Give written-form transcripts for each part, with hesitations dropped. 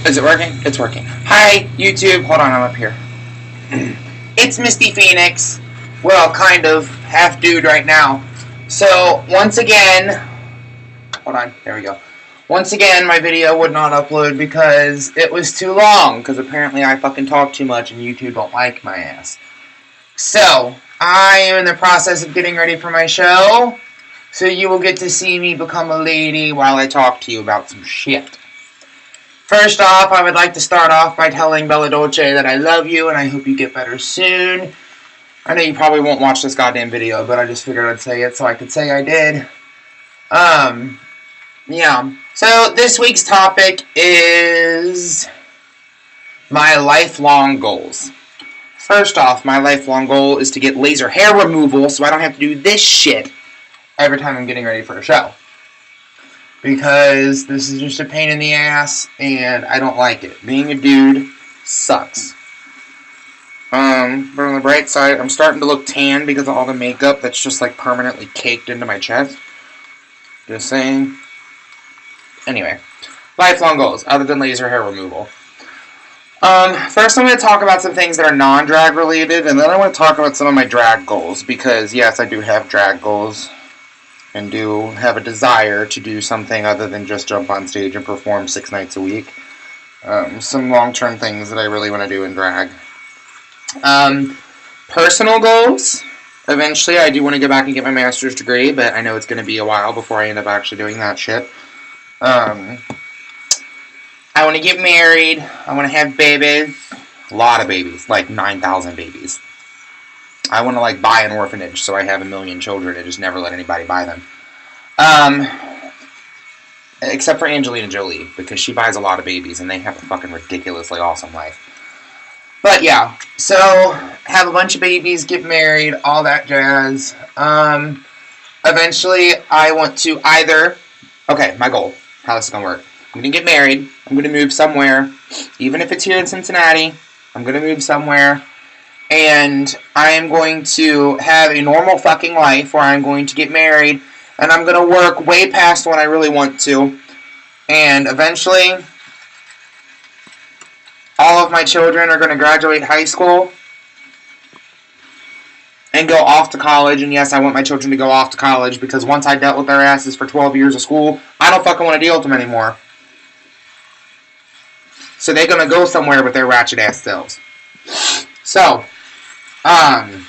Is it working? It's working. Hi, YouTube. Hold on, I'm up here. It's Misty Phoenix. Well, kind of. Half dude right now. So, once again... Hold on. There we go. Once again, my video would not upload because it was too long. Because apparently I fucking talk too much and YouTube don't like my ass. So, I am in the process of getting ready for my show. So you will get to see me become a lady while I talk to you about some shit. First off, I would like to start off by telling Bella Dolce that I love you and I hope you get better soon. I know you probably won't watch this goddamn video, but I just figured I'd say it so I could say I did. Yeah. So, this week's topic is my lifelong goals. First off, my lifelong goal is to get laser hair removal so I don't have to do this shit every time I'm getting ready for a show. Because this is just a pain in the ass, and I don't like it. Being a dude sucks. But on the bright side, I'm starting to look tan because of all the makeup that's just like permanently caked into my chest. Just saying. Anyway, lifelong goals, other than laser hair removal. First I'm going to talk about some things that are non-drag related, and then I want to talk about some of my drag goals, because yes, I do have drag goals. And do have a desire to do something other than just jump on stage and perform 6 nights a week. Some long-term things that I really want to do in drag. Personal goals. Eventually, I do want to go back and get my master's degree, but I know it's going to be a while before I end up actually doing that shit. I want to get married. I want to have babies. A lot of babies. Like 9,000 babies. I want to, like, buy an orphanage so I have 1 million children and just never let anybody buy them. Except for Angelina Jolie, because she buys a lot of babies and they have a fucking ridiculously awesome life. But, yeah. So, have a bunch of babies, get married, all that jazz. Eventually, I want to either... Okay, my goal. How this is going to work. I'm going to get married. I'm going to move somewhere. Even if it's here in Cincinnati, I'm going to move somewhere. And I am going to have a normal fucking life where I'm going to get married and I'm going to work way past when I really want to. And eventually, all of my children are going to graduate high school and go off to college. And yes, I want my children to go off to college because once I dealt with their asses for 12 years of school, I don't fucking want to deal with them anymore. So they're going to go somewhere with their ratchet ass selves. So... I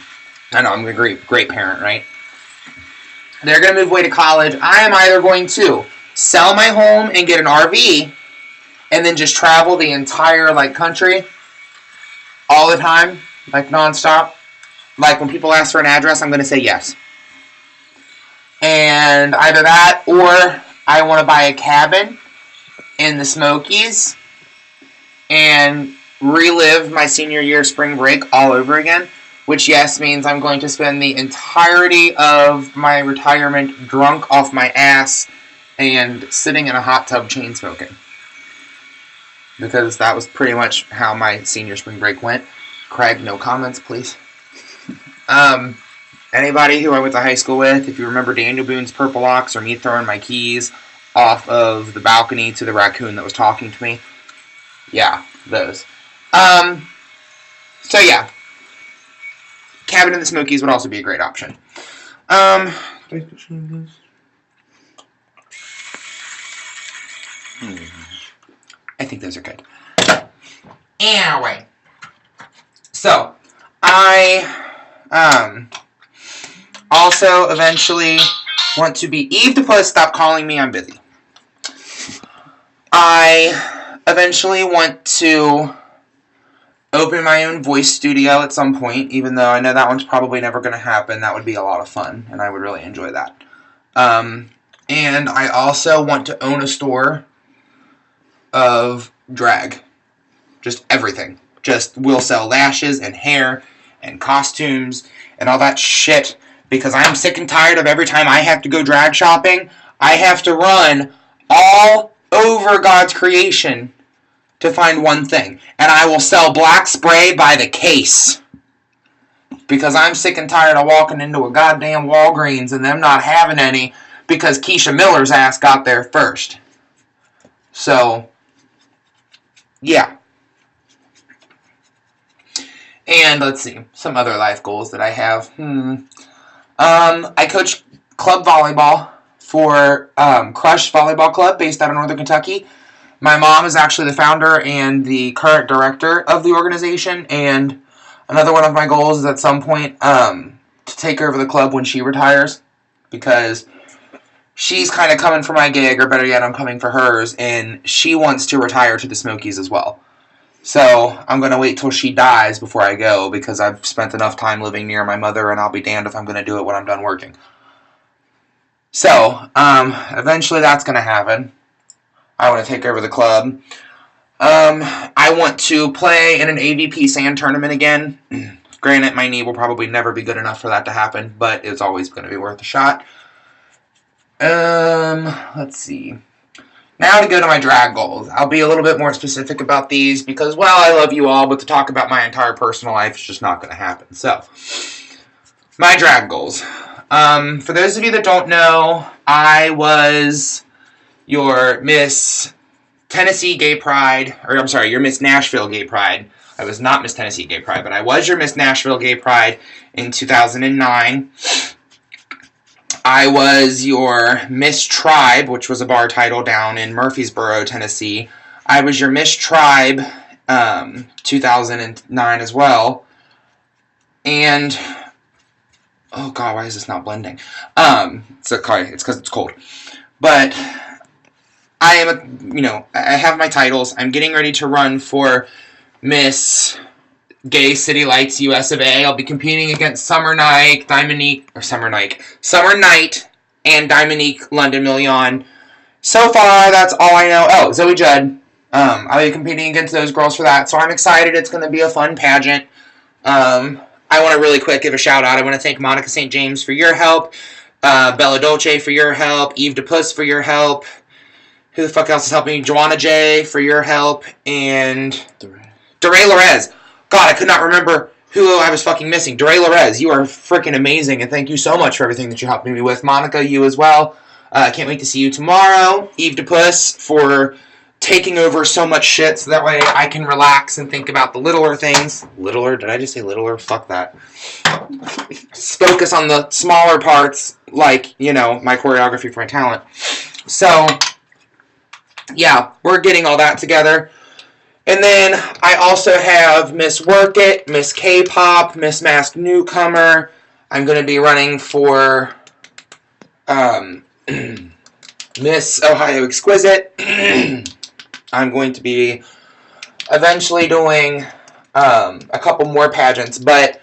know, I'm a great parent, right? They're going to move away to college. I am either going to sell my home and get an RV and then just travel the entire, like, country all the time, like, nonstop. Like, when people ask for an address, I'm going to say yes. And either that or I want to buy a cabin in the Smokies and relive my senior year spring break all over again. Which, yes, means I'm going to spend the entirety of my retirement drunk off my ass and sitting in a hot tub chain smoking. Because that was pretty much how my senior spring break went. Craig, no comments, please. Anybody who I went to high school with, if you remember Daniel Boone's Purple Ox or me throwing my keys off of the balcony to the raccoon that was talking to me. Yeah, those. So, yeah. Cabin in the Smokies would also be a great option. I think those are good. Anyway. So, I also eventually want to be... Eve DePuss, stop calling me, I'm busy. I eventually want to... open my own voice studio at some point, even though I know that one's probably never going to happen. That would be a lot of fun, and I would really enjoy that. And I also want to own a store of drag. Just everything. We'll sell lashes and hair and costumes and all that shit, because I'm sick and tired of every time I have to go drag shopping, I have to run all over God's creation to find one thing. And I will sell black spray by the case. Because I'm sick and tired of walking into a goddamn Walgreens and them not having any because Keisha Miller's ass got there first. So, yeah. And let's see, some other life goals that I have. I coach club volleyball for Crush Volleyball Club based out of Northern Kentucky. My mom is actually the founder and the current director of the organization, and another one of my goals is at some point to take over the club when she retires, because she's kind of coming for my gig, or better yet, I'm coming for hers, and she wants to retire to the Smokies as well. So I'm going to wait till she dies before I go, because I've spent enough time living near my mother, and I'll be damned if I'm going to do it when I'm done working. So, eventually that's going to happen. I want to take over the club. I want to play in an AVP sand tournament again. Granted, my knee will probably never be good enough for that to happen, but it's always going to be worth a shot. Let's see. Now to go to my drag goals. I'll be a little bit more specific about these because, well, I love you all, but to talk about my entire personal life is just not going to happen. So, my drag goals. For those of you that don't know, I was your Miss Tennessee Gay Pride, or I'm sorry, your Miss Nashville Gay Pride. I was not Miss Tennessee Gay Pride, but I was your Miss Nashville Gay Pride in 2009. I was your Miss Tribe, which was a bar title down in Murfreesboro, Tennessee. I was your Miss Tribe 2009 as well. And, oh God, why is this not blending? It's because it's cold. But I am, I have my titles. I'm getting ready to run for Miss Gay City Lights US of A. I'll be competing against Summer Night, and Dominique London Million. So far, that's all I know. Oh, Zoe Judd. I'll be competing against those girls for that, so I'm excited. It's going to be a fun pageant. I want to really quick give a shout out. I want to thank Monica St. James for your help, Bella Dolce for your help, Eve DePuss for your help. Who the fuck else is helping me? Joanna J for your help, and DeRay Lorez. God, I could not remember who I was fucking missing. DeRay Lorez, you are freaking amazing, and thank you so much for everything that you helped me with. Monica, you as well. I can't wait to see you tomorrow. Eve DePuss for taking over so much shit, so that way I can relax and think about the littler things. Littler? Did I just say littler? Fuck that. Focus on the smaller parts, like, my choreography for my talent. So, yeah, we're getting all that together. And then I also have Miss Work It, Miss K-Pop, Miss Masked Newcomer. I'm going to be running for Miss Ohio Exquisite. I'm going to be eventually doing a couple more pageants. But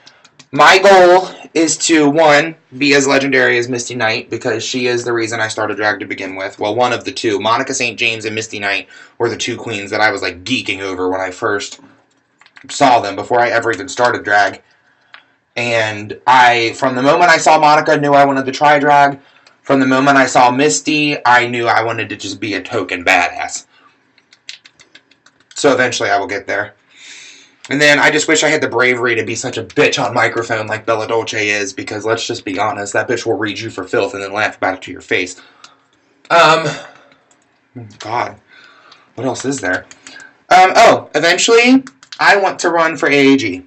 my goal is to, one, be as legendary as Misty Knight, because she is the reason I started drag to begin with. Well, one of the two. Monica St. James and Misty Knight were the two queens that I was, geeking over when I first saw them, before I ever even started drag. And from the moment I saw Monica, knew I wanted to try drag. From the moment I saw Misty, I knew I wanted to just be a token badass. So eventually I will get there. And then I just wish I had the bravery to be such a bitch on microphone like Bella Dolce is, because let's just be honest, that bitch will read you for filth and then laugh back to your face. God. What else is there? Eventually, I want to run for AAG.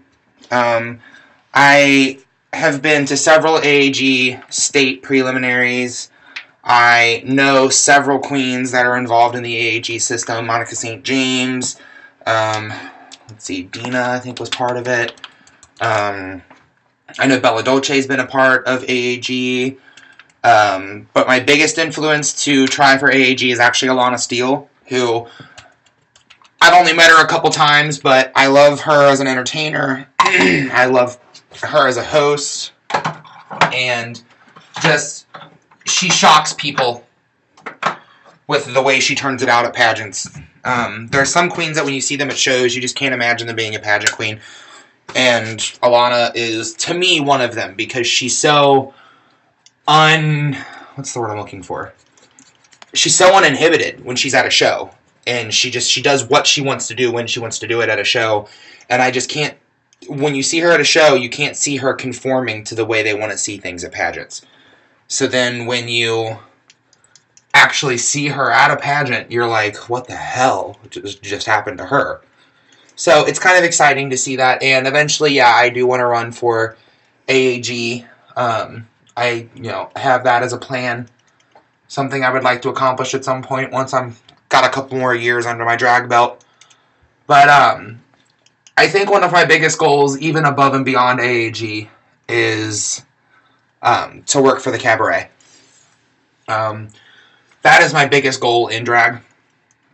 I have been to several AAG state preliminaries. I know several queens that are involved in the AAG system. Monica St. James, let's see, Dina, I think, was part of it. I know Bella Dolce's been a part of AAG. But my biggest influence to try for AAG is actually Alana Steele, who I've only met her a couple times, but I love her as an entertainer. I love her as a host. And just, she shocks people with the way she turns it out at pageants. There are some queens that when you see them at shows, you just can't imagine them being a pageant queen. And Alana is, to me, one of them, because she's so what's the word I'm looking for? She's so uninhibited when she's at a show. And she does what she wants to do when she wants to do it at a show. And I just can't, when you see her at a show, you can't see her conforming to the way they want to see things at pageants. So then when you actually see her at a pageant, you're like, what the hell just happened to her? So it's kind of exciting to see that, and eventually, yeah, I do want to run for AAG. I have that as a plan, something I would like to accomplish at some point once I'm got a couple more years under my drag belt. But I think one of my biggest goals, even above and beyond AAG, is to work for the cabaret. That is my biggest goal in drag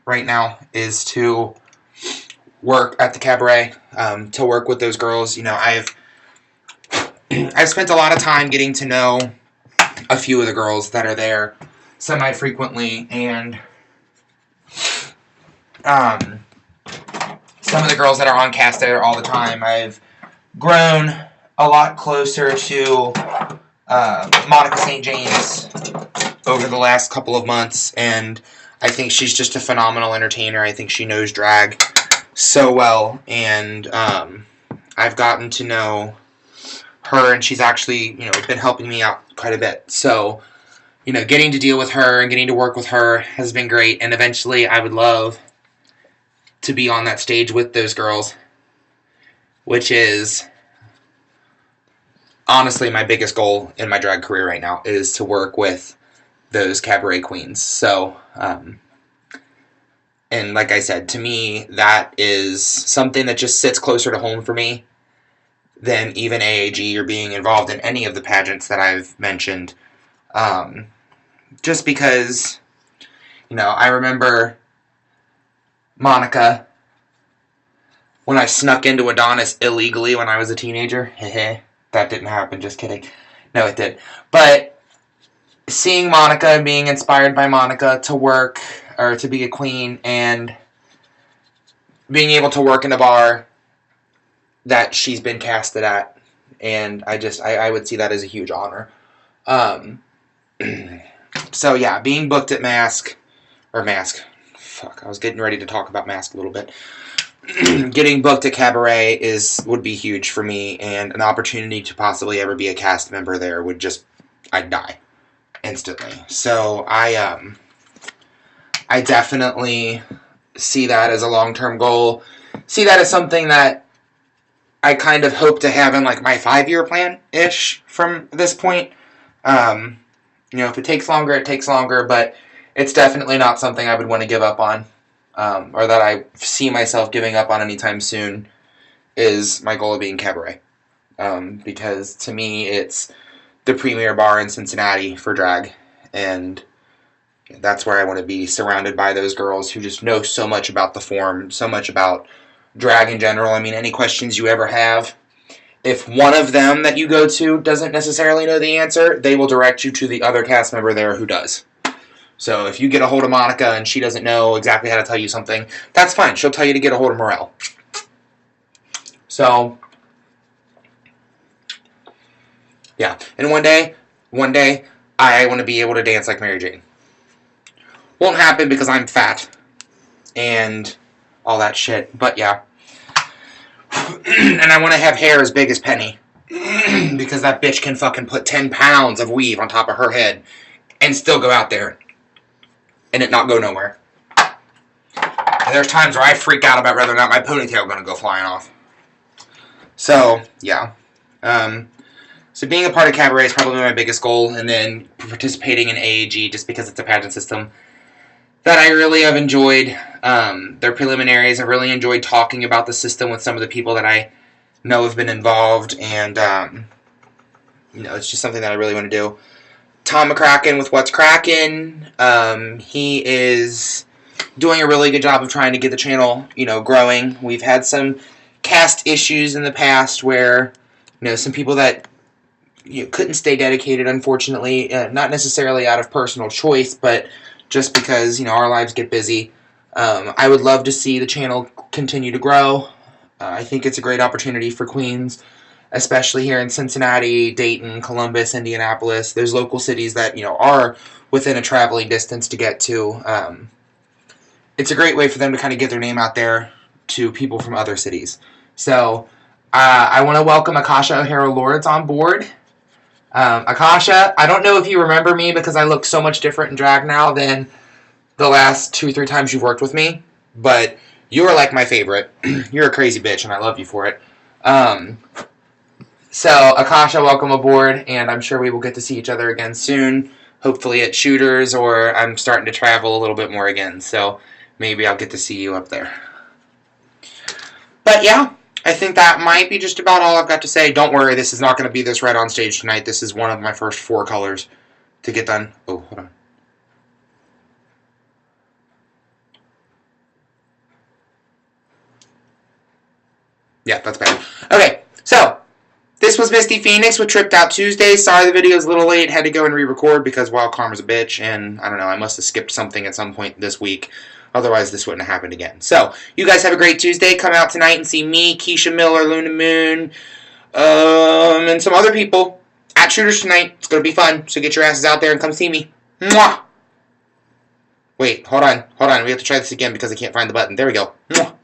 right now, is to work at the cabaret, to work with those girls. I've spent a lot of time getting to know a few of the girls that are there semi-frequently, and some of the girls that are on cast there all the time. I've grown a lot closer to Monica St. James over the last couple of months, and I think she's just a phenomenal entertainer. I think she knows drag so well, and I've gotten to know her, and she's actually, been helping me out quite a bit. So, getting to deal with her and getting to work with her has been great, and eventually I would love to be on that stage with those girls, which is honestly my biggest goal in my drag career right now, is to work with those cabaret queens. So, and like I said, to me, that is something that just sits closer to home for me than even AAG or being involved in any of the pageants that I've mentioned. Just because, I remember Monica, when I snuck into Adonis illegally when I was a teenager. That didn't happen, just kidding. No, it did. But seeing Monica, being inspired by Monica to work, or to be a queen, and being able to work in a bar that she's been casted at, and I would see that as a huge honor. So yeah, being booked at Mask, I was getting ready to talk about Mask a little bit. Getting booked at Cabaret would be huge for me, and an opportunity to possibly ever be a cast member there I'd die instantly. So I definitely see that as a long-term goal. See that as something that I kind of hope to have in like my 5-year plan-ish from this point. If it takes longer, it takes longer, but it's definitely not something I would want to give up on, or that I see myself giving up on anytime soon, is my goal of being Cabaret. Because to me, it's the premier bar in Cincinnati for drag, and that's where I want to be, surrounded by those girls who just know so much about the form, so much about drag in general. I mean, any questions you ever have, if one of them that you go to doesn't necessarily know the answer, they will direct you to the other cast member there who does. So if you get a hold of Monica and she doesn't know exactly how to tell you something, that's fine. She'll tell you to get a hold of Morel. So, yeah. And one day, I want to be able to dance like Mary Jane. Won't happen because I'm fat and all that shit, but yeah. And I want to have hair as big as Penny, because that bitch can fucking put 10 pounds of weave on top of her head and still go out there and it not go nowhere. And there's times where I freak out about whether or not my ponytail going to go flying off. So, yeah. So being a part of Cabaret is probably my biggest goal, and then participating in AAG just because it's a pageant system that I really have enjoyed. Their preliminaries, I've really enjoyed talking about the system with some of the people that I know have been involved, and it's just something that I really want to do. Tom McCracken with What's Crackin', he is doing a really good job of trying to get the channel, growing. We've had some cast issues in the past where, some people that couldn't stay dedicated, unfortunately, not necessarily out of personal choice, but just because, our lives get busy. I would love to see the channel continue to grow. I think it's a great opportunity for queens, especially here in Cincinnati, Dayton, Columbus, Indianapolis. There's local cities that, are within a traveling distance to get to. It's a great way for them to kind of get their name out there to people from other cities. So, I want to welcome Akasha O'Hara Lords on board. Akasha, I don't know if you remember me because I look so much different in drag now than the last 2-3 times you've worked with me, but you're like my favorite. You're a crazy bitch, and I love you for it. So, Akasha, welcome aboard, and I'm sure we will get to see each other again soon. Hopefully at Shooters, or I'm starting to travel a little bit more again, so maybe I'll get to see you up there. But yeah, I think that might be just about all I've got to say. Don't worry, this is not going to be this red on stage tonight. This is one of my first 4 colors to get done. Oh, hold on. Yeah, that's better. Okay, so this was Misty Phoenix with Tripped Out Tuesday. Sorry the video is a little late. Had to go and re-record because Wild Karma's a bitch, and I don't know, I must have skipped something at some point this week. Otherwise, this wouldn't have happened again. So, you guys have a great Tuesday. Come out tonight and see me, Keisha Miller, Luna Moon, and some other people at Shooters tonight. It's going to be fun, so get your asses out there and come see me. Mwah! Wait, hold on. We have to try this again because I can't find the button. There we go. Mwah!